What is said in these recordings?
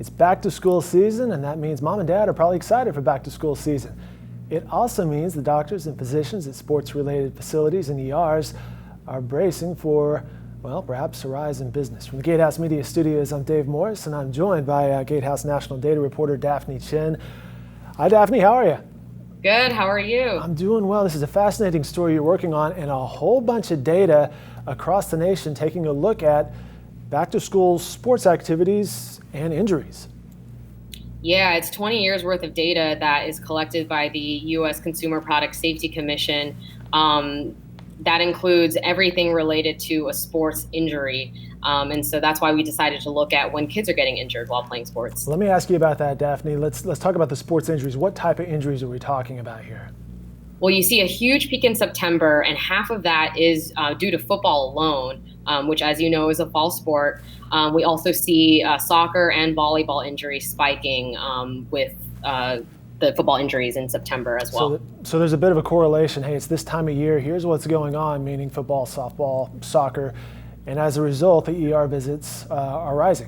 It's back to school season, and that means mom and dad are probably excited for back to school season. It also means the doctors and physicians at sports-related facilities and ERs are bracing for, well, perhaps a rise in business. From the GateHouse Media studios, I'm Dave Morris, and I'm joined by GateHouse national data reporter Daphne Chen. Hi, Daphne. How are you? Good. How are you? I'm doing well. This is a fascinating story you're working on, and a whole bunch of data across the nation taking a look at back-to-school sports activities and injuries. Yeah, it's 20 years worth of data that is collected by the U.S. Consumer Product Safety Commission. That includes everything related to a sports injury. And so that's why we decided to look at when kids are getting injured while playing sports. Let me ask you about that, Daphne. Let's talk about the sports injuries. What type of injuries are we talking about here? Well, you see a huge peak in September, and half of that is due to football alone, which, as you know, is a fall sport. We also see soccer and volleyball injuries spiking with the football injuries in September as well. So there's a bit of a correlation. Hey, it's this time of year. Here's what's going on, meaning football, softball, soccer. And as a result, the ER visits are rising.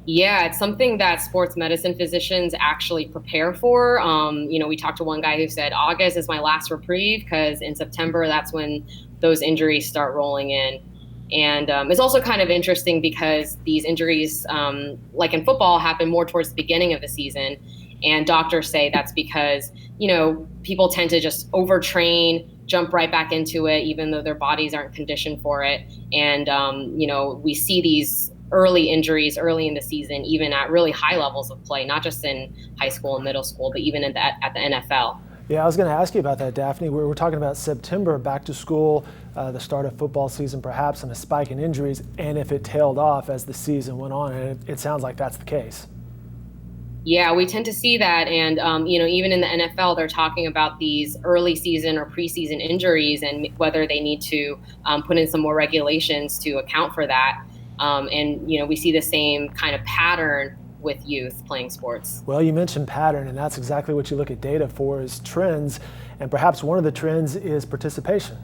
Yeah, it's something that sports medicine physicians actually prepare for. We talked to one guy who said August is my last reprieve because in September, that's when those injuries start rolling in. And it's also kind of interesting because these injuries, like in football, happen more towards the beginning of the season. And doctors say that's because, people tend to just overtrain, jump right back into it, even though their bodies aren't conditioned for it. And, we see these early injuries early in the season, even at really high levels of play, not just in high school and middle school, but even at the NFL. Yeah, I was going to ask you about that, Daphne. We're talking about September, back to school, the start of football season perhaps, and a spike in injuries, and if it tailed off as the season went on, and it sounds like that's the case. Yeah, we tend to see that. And, even in the NFL, they're talking about these early season or preseason injuries and whether they need to put in some more regulations to account for that. We see the same kind of pattern with youth playing sports. Well, you mentioned pattern, and that's exactly what you look at data for, is trends. And perhaps one of the trends is participation.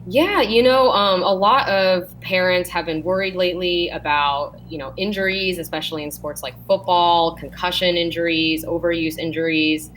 Yeah, a lot of parents have been worried lately about, injuries, especially in sports like football, concussion injuries, overuse injuries.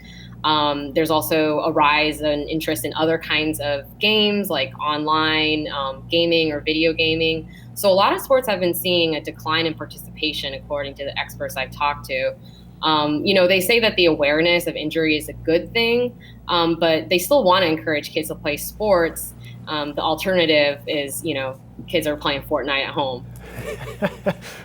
There's also a rise in interest in other kinds of games like online gaming or video gaming. So a lot of sports have been seeing a decline in participation, according to the experts I've talked to. They say that the awareness of injury is a good thing, but they still want to encourage kids to play sports. The alternative is, kids are playing Fortnite at home.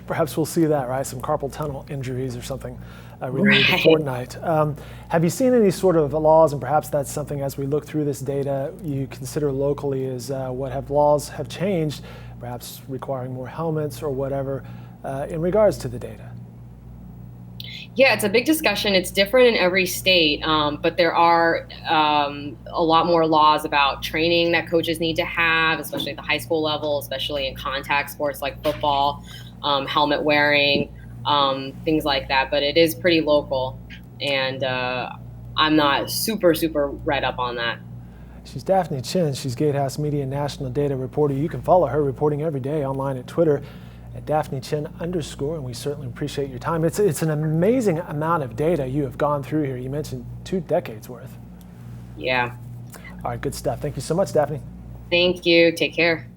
Perhaps we'll see that, right? Some carpal tunnel injuries or something related to Fortnite. Have you seen any sort of laws, and perhaps that's something as we look through this data you consider locally, is what laws have changed, perhaps requiring more helmets or whatever, in regards to the data? Yeah, it's a big discussion. It's different in every state, but there are a lot more laws about training that coaches need to have, especially at the high school level, especially in contact sports like football, helmet wearing, things like that. But it is pretty local, and I'm not super read up on that. She's Daphne Chen. She's GateHouse Media national data reporter. You can follow her reporting every day online at Twitter at Daphne Chen _, and we certainly appreciate your time. It's an amazing amount of data you have gone through here. You mentioned 2 decades worth. Yeah. All right, good stuff. Thank you so much, Daphne. Thank you. Take care.